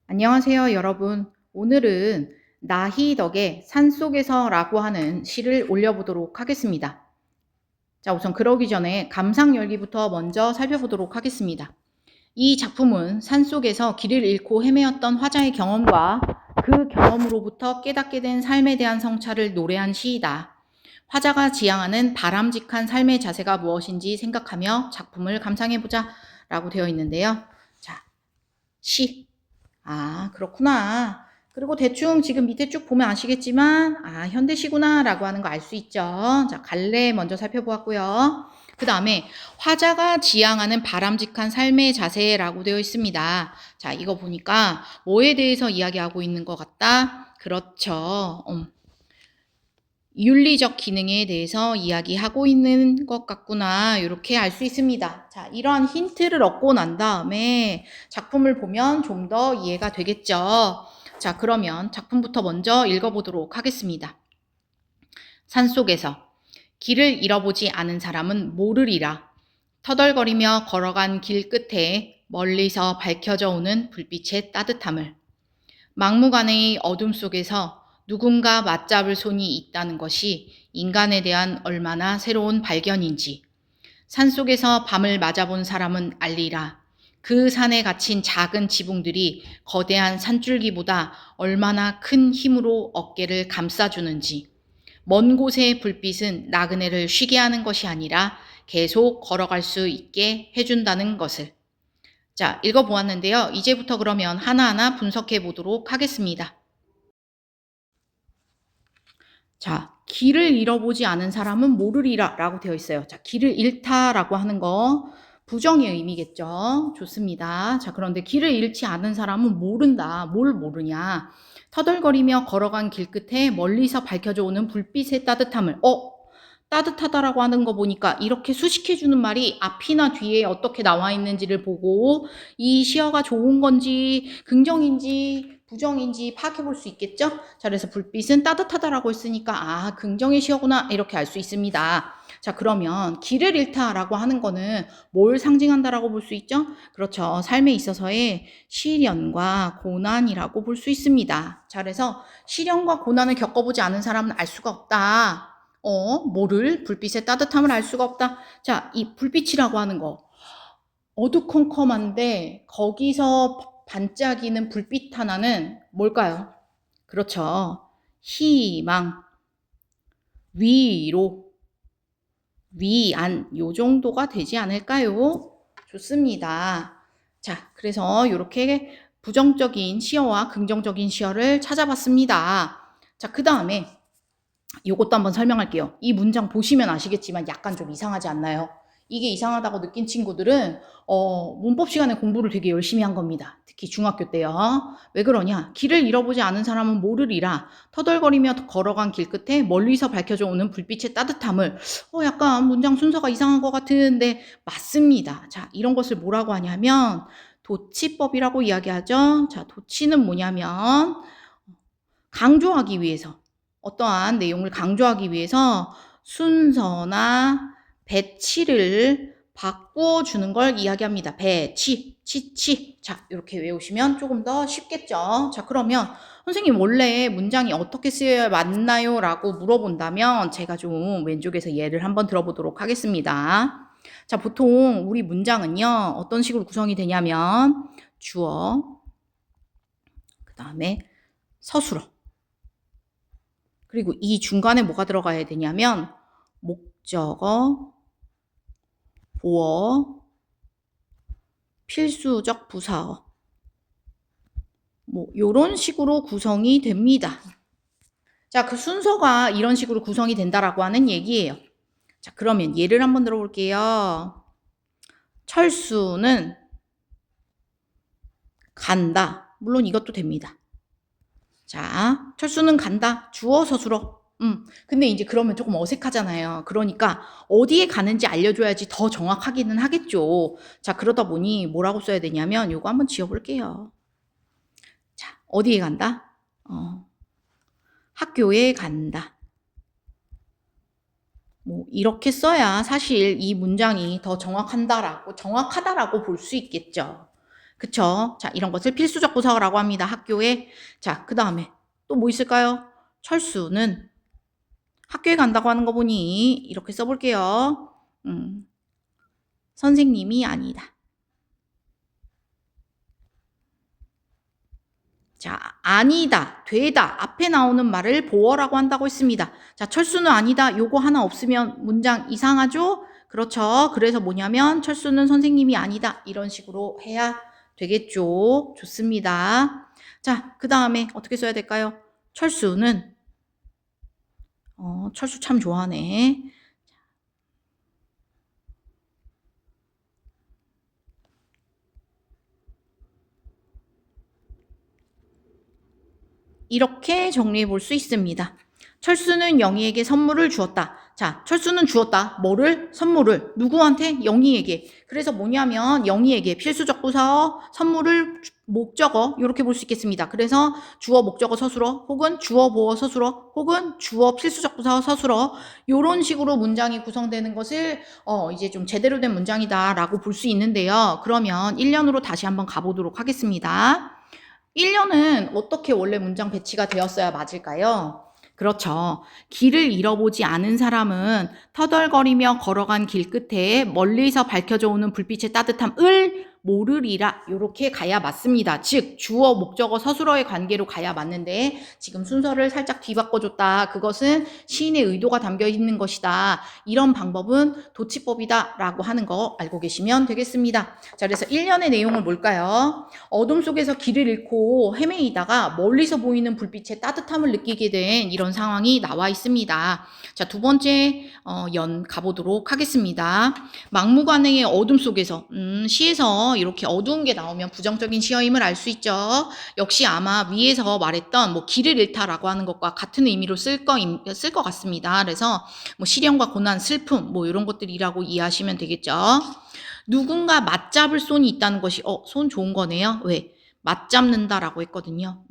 안녕하세요, 여러분. 오늘은 나희덕의 산속에서라고 하는 시를 올려보도록 하겠습니다. 자, 우선 그러기 전에 감상열기부터 먼저 살펴보도록 하겠습니다. 이 작품은 산속에서 길을 잃고 헤매었던 화자의 경험과 그 경험으로부터 깨닫게 된 삶에 대한 성찰을 노래한 시이다. 화자가 지향하는 바람직한 삶의 자세가 무엇인지 생각하며 작품을 감상해보자 라고 되어 있는데요. 자, 시. 그렇구나. 그리고 대충 지금 밑에 쭉 보면 아시겠지만, 현대시구나 라고 하는 거 알 수 있죠. 자, 갈래 먼저 살펴보았고요. 그 다음에 화자가 지향하는 바람직한 삶의 자세라고 되어 있습니다. 자, 이거 보니까 뭐에 대해서 이야기하고 있는 것 같다? 그렇죠. 윤리적 기능에 대해서 이야기하고 있는 것 같구나. 이렇게 알 수 있습니다. 자, 이러한 힌트를 얻고 난 다음에 작품을 보면 좀 더 이해가 되겠죠. 자, 그러면 작품부터 먼저 읽어보도록 하겠습니다. 산속에서 길을 잃어보지 않은 사람은 모르리라. 터덜거리며 걸어간 길 끝에 멀리서 밝혀져 오는 불빛의 따뜻함을. 막무가내의 어둠 속에서 누군가 맞잡을 손이 있다는 것이 인간에 대한 얼마나 새로운 발견인지 산속에서 밤을 맞아본 사람은 알리라. 그 산에 갇힌 작은 지붕들이 거대한 산줄기보다 얼마나 큰 힘으로 어깨를 감싸주는지. 먼 곳의 불빛은 나그네를 쉬게 하는 것이 아니라 계속 걸어갈 수 있게 해준다는 것을. 자, 읽어보았는데요. 이제부터 그러면 하나하나 분석해 보도록 하겠습니다. 자, 길을 잃어보지 않은 사람은 모르리라 라고 되어 있어요. 자, 길을 잃다라고 하는 거 부정의 의미겠죠. 좋습니다. 자, 그런데 길을 잃지 않은 사람은 모른다. 뭘 모르냐. 터덜거리며 걸어간 길 끝에 멀리서 밝혀져 오는 불빛의 따뜻함을 따뜻하다라고 하는 거 보니까 이렇게 수식해주는 말이 앞이나 뒤에 어떻게 나와 있는지를 보고 이 시어가 좋은 건지 긍정인지 부정인지 파악해 볼 수 있겠죠? 자, 그래서 불빛은 따뜻하다라고 했으니까 긍정의 시어구나 이렇게 알 수 있습니다. 자, 그러면 길을 잃다라고 하는 거는 뭘 상징한다라고 볼 수 있죠? 그렇죠. 삶에 있어서의 시련과 고난이라고 볼 수 있습니다. 자, 그래서 시련과 고난을 겪어보지 않은 사람은 알 수가 없다. 뭐를? 불빛의 따뜻함을 알 수가 없다. 자, 이 불빛이라고 하는 거. 어두컴컴한데 거기서 반짝이는 불빛 하나는 뭘까요? 그렇죠. 희망, 위로, 위안 요 정도가 되지 않을까요? 좋습니다. 자, 그래서 이렇게 부정적인 시어와 긍정적인 시어를 찾아봤습니다. 자, 그 다음에 이것도 한번 설명할게요. 이 문장 보시면 아시겠지만 약간 좀 이상하지 않나요? 이게 이상하다고 느낀 친구들은 문법 시간에 공부를 되게 열심히 한 겁니다. 특히 중학교 때요. 왜 그러냐? 길을 잃어보지 않은 사람은 모르리라. 터덜거리며 걸어간 길 끝에 멀리서 밝혀져 오는 불빛의 따뜻함을 약간 문장 순서가 이상한 것 같은데 맞습니다. 자, 이런 것을 뭐라고 하냐면 도치법이라고 이야기하죠. 자, 도치는 뭐냐면 강조하기 위해서 어떠한 내용을 강조하기 위해서 순서나 배치를 바꾸어 주는 걸 이야기합니다. 배치, 치치. 자, 이렇게 외우시면 조금 더 쉽겠죠. 자, 그러면 선생님 원래 문장이 어떻게 쓰여야 맞나요? 라고 물어본다면 제가 좀 왼쪽에서 예를 한번 들어보도록 하겠습니다. 자, 보통 우리 문장은요. 어떤 식으로 구성이 되냐면 주어, 그 다음에 서술어, 그리고 이 중간에 뭐가 들어가야 되냐면 목적어, 보어, 필수적 부사어 요런 식으로 구성이 됩니다. 자, 그 순서가 이런 식으로 구성이 된다라고 하는 얘기예요. 자, 그러면 예를 한번 들어볼게요. 철수는 간다. 물론 이것도 됩니다. 자, 철수는 간다. 주어 서술어. 근데 이제 그러면 조금 어색하잖아요. 그러니까 어디에 가는지 알려줘야지 더 정확하기는 하겠죠. 자, 그러다 보니 뭐라고 써야 되냐면 요거 한번 지워볼게요. 자, 어디에 간다? 학교에 간다. 이렇게 써야 사실 이 문장이 더 정확하다라고 볼 수 있겠죠. 그쵸? 자, 이런 것을 필수적 부사라고 합니다. 학교에. 자, 그 다음에 또 뭐 있을까요? 철수는 학교에 간다고 하는 거 보니 이렇게 써볼게요. 선생님이 아니다. 자, 아니다, 되다 앞에 나오는 말을 보어라고 한다고 했습니다. 자, 철수는 아니다. 요거 하나 없으면 문장 이상하죠? 그렇죠. 그래서 뭐냐면 철수는 선생님이 아니다. 이런 식으로 해야 되겠죠. 좋습니다. 자, 그 다음에 어떻게 써야 될까요? 철수는 철수 참 좋아하네. 이렇게 정리해 볼 수 있습니다. 철수는 영희에게 선물을 주었다. 자, 철수는 주었다. 뭐를? 선물을. 누구한테? 영희에게. 그래서 뭐냐면 영희에게 필수적 부사어, 선물을 목적어 이렇게 볼 수 있겠습니다. 그래서 주어 목적어 서술어 혹은 주어 보어 서술어 혹은 주어 필수적 부사어 서술어 이런 식으로 문장이 구성되는 것을 이제 좀 제대로 된 문장이다라고 볼 수 있는데요. 그러면 1년으로 다시 한번 가보도록 하겠습니다. 1년은 어떻게 원래 문장 배치가 되었어야 맞을까요? 그렇죠. 길을 잃어보지 않은 사람은 터덜거리며 걸어간 길 끝에 멀리서 밝혀져 오는 불빛의 따뜻함을 모르리라. 요렇게 가야 맞습니다. 즉 주어, 목적어, 서술어의 관계로 가야 맞는데 지금 순서를 살짝 뒤바꿔줬다. 그것은 시인의 의도가 담겨 있는 것이다. 이런 방법은 도치법이다 라고 하는 거 알고 계시면 되겠습니다. 자, 그래서 1년의 내용은 뭘까요? 어둠 속에서 길을 잃고 헤매이다가 멀리서 보이는 불빛의 따뜻함을 느끼게 된 이런 상황이 나와 있습니다. 자, 두 번째 연 가보도록 하겠습니다. 막무가내의 어둠 속에서 시에서 이렇게 어두운 게 나오면 부정적인 시어임을 알 수 있죠. 역시 아마 위에서 말했던 뭐 길을 잃다라고 하는 것과 같은 의미로 쓸 것 같습니다. 그래서 뭐 시련과 고난, 슬픔 뭐 이런 것들이라고 이해하시면 되겠죠. 누군가 맞잡을 손이 있다는 것이 손 좋은 거네요. 왜? 맞잡는다라고 했거든요.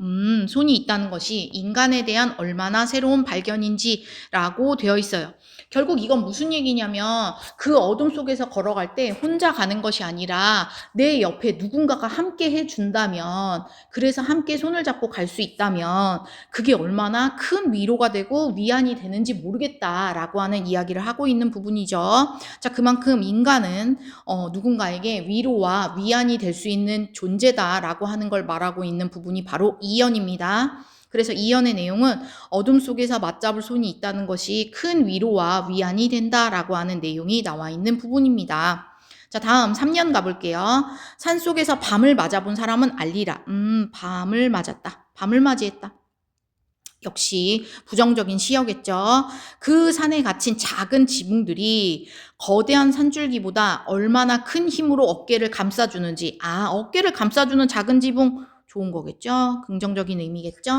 손이 있다는 것이 인간에 대한 얼마나 새로운 발견인지라고 되어 있어요. 결국 이건 무슨 얘기냐면 그 어둠 속에서 걸어갈 때 혼자 가는 것이 아니라 내 옆에 누군가가 함께 해준다면, 그래서 함께 손을 잡고 갈 수 있다면 그게 얼마나 큰 위로가 되고 위안이 되는지 모르겠다라고 하는 이야기를 하고 있는 부분이죠. 자, 그만큼 인간은 누군가에게 위로와 위안이 될 수 있는 존재다라고 하는 걸 말하고 있는 부분이 바로 이연입니다. 그래서 이연의 내용은 어둠 속에서 맞잡을 손이 있다는 것이 큰 위로와 위안이 된다라고 하는 내용이 나와 있는 부분입니다. 자, 다음 3년 가볼게요. 산속에서 밤을 맞아본 사람은 알리라. 밤을 맞았다. 밤을 맞이했다. 역시 부정적인 시어겠죠. 그 산에 갇힌 작은 지붕들이 거대한 산줄기보다 얼마나 큰 힘으로 어깨를 감싸주는지. 어깨를 감싸주는 작은 지붕 좋은 거겠죠. 긍정적인 의미겠죠.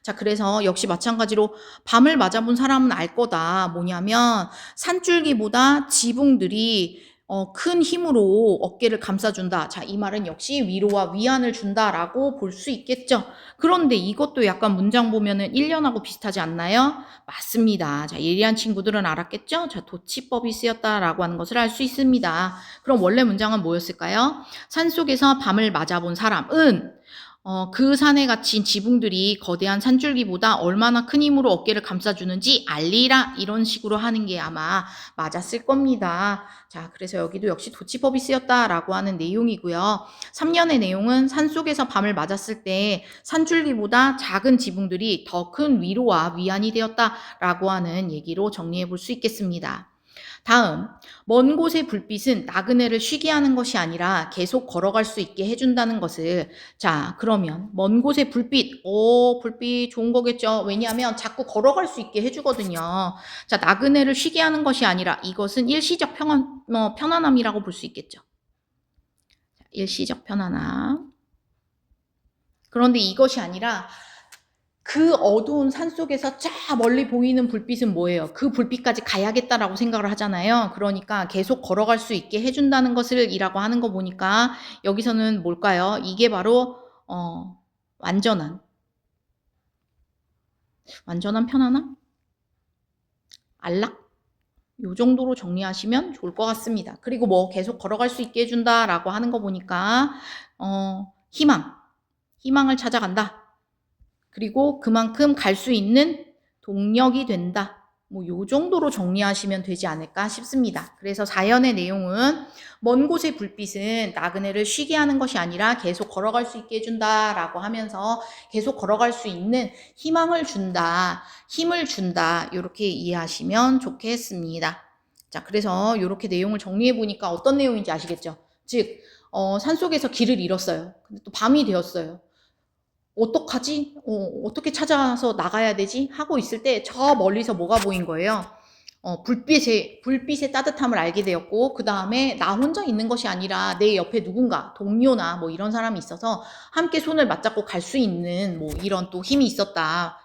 자, 그래서 역시 마찬가지로 밤을 맞아본 사람은 알 거다. 뭐냐면 산줄기보다 지붕들이 큰 힘으로 어깨를 감싸준다. 자, 이 말은 역시 위로와 위안을 준다라고 볼 수 있겠죠. 그런데 이것도 약간 문장 보면은 1년하고 비슷하지 않나요? 맞습니다. 자, 예리한 친구들은 알았겠죠? 자, 도치법이 쓰였다라고 하는 것을 알 수 있습니다. 그럼 원래 문장은 뭐였을까요? 산속에서 밤을 맞아본 사람은 그 산에 갇힌 지붕들이 거대한 산줄기보다 얼마나 큰 힘으로 어깨를 감싸주는지 알리라, 이런 식으로 하는 게 아마 맞았을 겁니다. 자, 그래서 여기도 역시 도치법이 쓰였다라고 하는 내용이고요. 3년의 내용은 산속에서 밤을 맞았을 때 산줄기보다 작은 지붕들이 더 큰 위로와 위안이 되었다라고 하는 얘기로 정리해 볼 수 있겠습니다. 다음, 먼 곳의 불빛은 나그네를 쉬게 하는 것이 아니라 계속 걸어갈 수 있게 해준다는 것을. 자, 그러면 먼 곳의 불빛, 불빛 좋은 거겠죠. 왜냐하면 자꾸 걸어갈 수 있게 해주거든요. 자, 나그네를 쉬게 하는 것이 아니라 이것은 일시적 편안함이라고 볼 수 있겠죠. 일시적 편안함. 그런데 이것이 아니라 그 어두운 산속에서 쫙 멀리 보이는 불빛은 뭐예요? 그 불빛까지 가야겠다라고 생각을 하잖아요. 그러니까 계속 걸어갈 수 있게 해준다는 것을 이라고 하는 거 보니까 여기서는 뭘까요? 이게 바로 완전한 편안함? 안락? 요 정도로 정리하시면 좋을 것 같습니다. 그리고 뭐 계속 걸어갈 수 있게 해준다라고 하는 거 보니까 희망을 찾아간다. 그리고 그만큼 갈 수 있는 동력이 된다. 뭐 요 정도로 정리하시면 되지 않을까 싶습니다. 그래서 사연의 내용은 먼 곳의 불빛은 나그네를 쉬게 하는 것이 아니라 계속 걸어갈 수 있게 해준다라고 하면서 계속 걸어갈 수 있는 희망을 준다, 힘을 준다 이렇게 이해하시면 좋겠습니다. 자, 그래서 이렇게 내용을 정리해 보니까 어떤 내용인지 아시겠죠? 즉 산속에서 길을 잃었어요. 근데 또 밤이 되었어요. 어떡하지? 어떻게 찾아서 나가야 되지? 하고 있을 때 저 멀리서 뭐가 보인 거예요? 불빛의 따뜻함을 알게 되었고, 그 다음에 나 혼자 있는 것이 아니라 내 옆에 누군가, 동료나 뭐 이런 사람이 있어서 함께 손을 맞잡고 갈 수 있는 뭐 이런 또 힘이 있었다.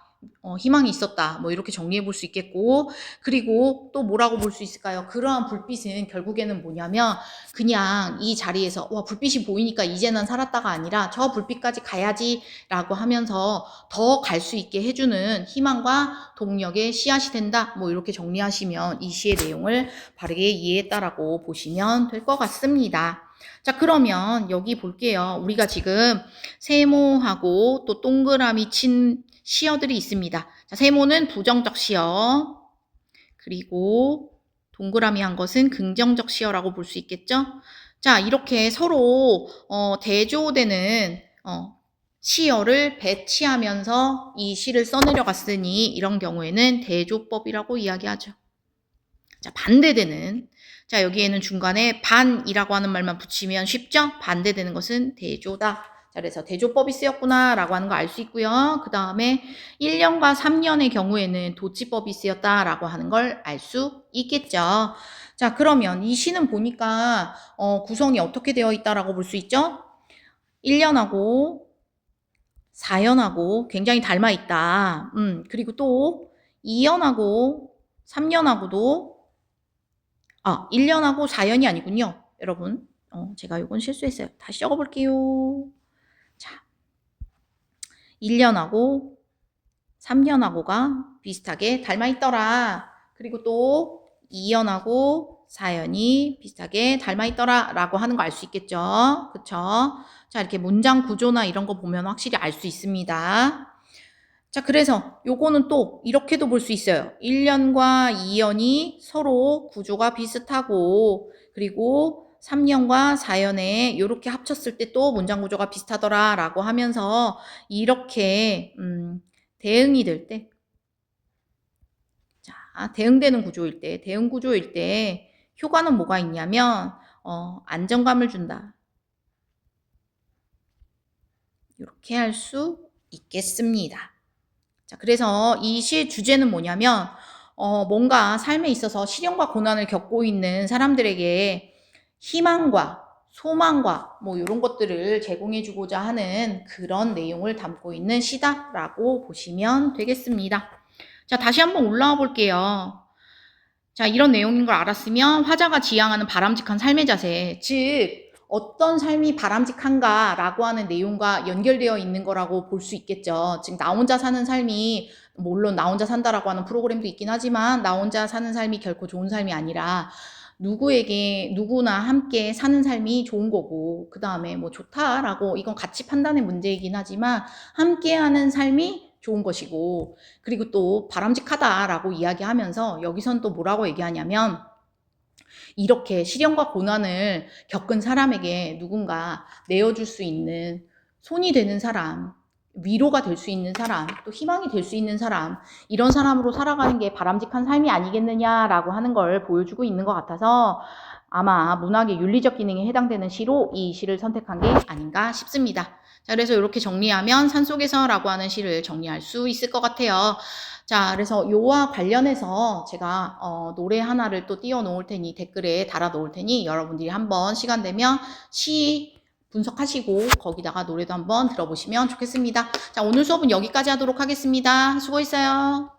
희망이 있었다. 뭐 이렇게 정리해 볼 수 있겠고, 그리고 또 뭐라고 볼 수 있을까요? 그러한 불빛은 결국에는 뭐냐면 그냥 이 자리에서 와 불빛이 보이니까 이제 난 살았다가 아니라 저 불빛까지 가야지라고 하면서 더 갈 수 있게 해주는 희망과 동력의 씨앗이 된다. 뭐 이렇게 정리하시면 이 시의 내용을 바르게 이해했다라고 보시면 될 것 같습니다. 자, 그러면 여기 볼게요. 우리가 지금 세모하고 또 동그라미 친 시어들이 있습니다. 자, 세모는 부정적 시어, 그리고 동그라미 한 것은 긍정적 시어라고 볼 수 있겠죠? 자, 이렇게 서로 대조되는 시어를 배치하면서 이 시를 써내려갔으니 이런 경우에는 대조법이라고 이야기하죠. 자, 반대되는, 자, 여기에는 중간에 반이라고 하는 말만 붙이면 쉽죠? 반대되는 것은 대조다. 자, 그래서 대조법이 쓰였구나 라고 하는 거 알 수 있고요. 그 다음에 1년과 3년의 경우에는 도치법이 쓰였다라고 하는 걸 알 수 있겠죠. 자, 그러면 이 시는 보니까 구성이 어떻게 되어 있다라고 볼 수 있죠? 1년하고 4년하고 굉장히 닮아 있다. 그리고 또 2년하고 3년하고도 1년하고 4년이 아니군요. 여러분, 제가 이건 실수했어요. 다시 적어볼게요. 자, 1년하고 3년하고가 비슷하게 닮아있더라. 그리고 또 2년하고 4년이 비슷하게 닮아있더라 라고 하는 거 알 수 있겠죠. 그쵸? 자, 이렇게 문장 구조나 이런 거 보면 확실히 알 수 있습니다. 자, 그래서 요거는 또 이렇게도 볼 수 있어요. 1년과 2년이 서로 구조가 비슷하고, 그리고 3년과 4년에 이렇게 합쳤을 때 또 문장 구조가 비슷하더라 라고 하면서 이렇게 대응이 될 때, 자, 대응 구조일 때 효과는 뭐가 있냐면 안정감을 준다. 이렇게 할 수 있겠습니다. 자, 그래서 이 시의 주제는 뭐냐면 뭔가 삶에 있어서 시련과 고난을 겪고 있는 사람들에게 희망과 소망과 뭐 이런 것들을 제공해 주고자 하는 그런 내용을 담고 있는 시다라고 보시면 되겠습니다. 자, 다시 한번 올라와 볼게요. 자, 이런 내용인 걸 알았으면 화자가 지향하는 바람직한 삶의 자세, 즉 어떤 삶이 바람직한가라고 하는 내용과 연결되어 있는 거라고 볼 수 있겠죠. 즉 나 혼자 사는 삶이, 물론 나 혼자 산다라고 하는 프로그램도 있긴 하지만 나 혼자 사는 삶이 결코 좋은 삶이 아니라 누구나 함께 사는 삶이 좋은 거고, 그 다음에 뭐 좋다라고, 이건 가치 판단의 문제이긴 하지만 함께하는 삶이 좋은 것이고, 그리고 또 바람직하다라고 이야기하면서 여기선 또 뭐라고 얘기하냐면 이렇게 시련과 고난을 겪은 사람에게 누군가 내어줄 수 있는 손이 되는 사람, 위로가 될 수 있는 사람, 또 희망이 될 수 있는 사람, 이런 사람으로 살아가는 게 바람직한 삶이 아니겠느냐라고 하는 걸 보여주고 있는 것 같아서 아마 문학의 윤리적 기능에 해당되는 시로 이 시를 선택한 게 아닌가 싶습니다. 자, 그래서 이렇게 정리하면 산속에서라고 하는 시를 정리할 수 있을 것 같아요. 자, 그래서 요와 관련해서 제가 노래 하나를 또 띄워 놓을 테니 댓글에 달아 놓을 테니 여러분들이 한번 시간 되면 시 분석하시고 거기다가 노래도 한번 들어보시면 좋겠습니다. 자, 오늘 수업은 여기까지 하도록 하겠습니다. 수고했어요.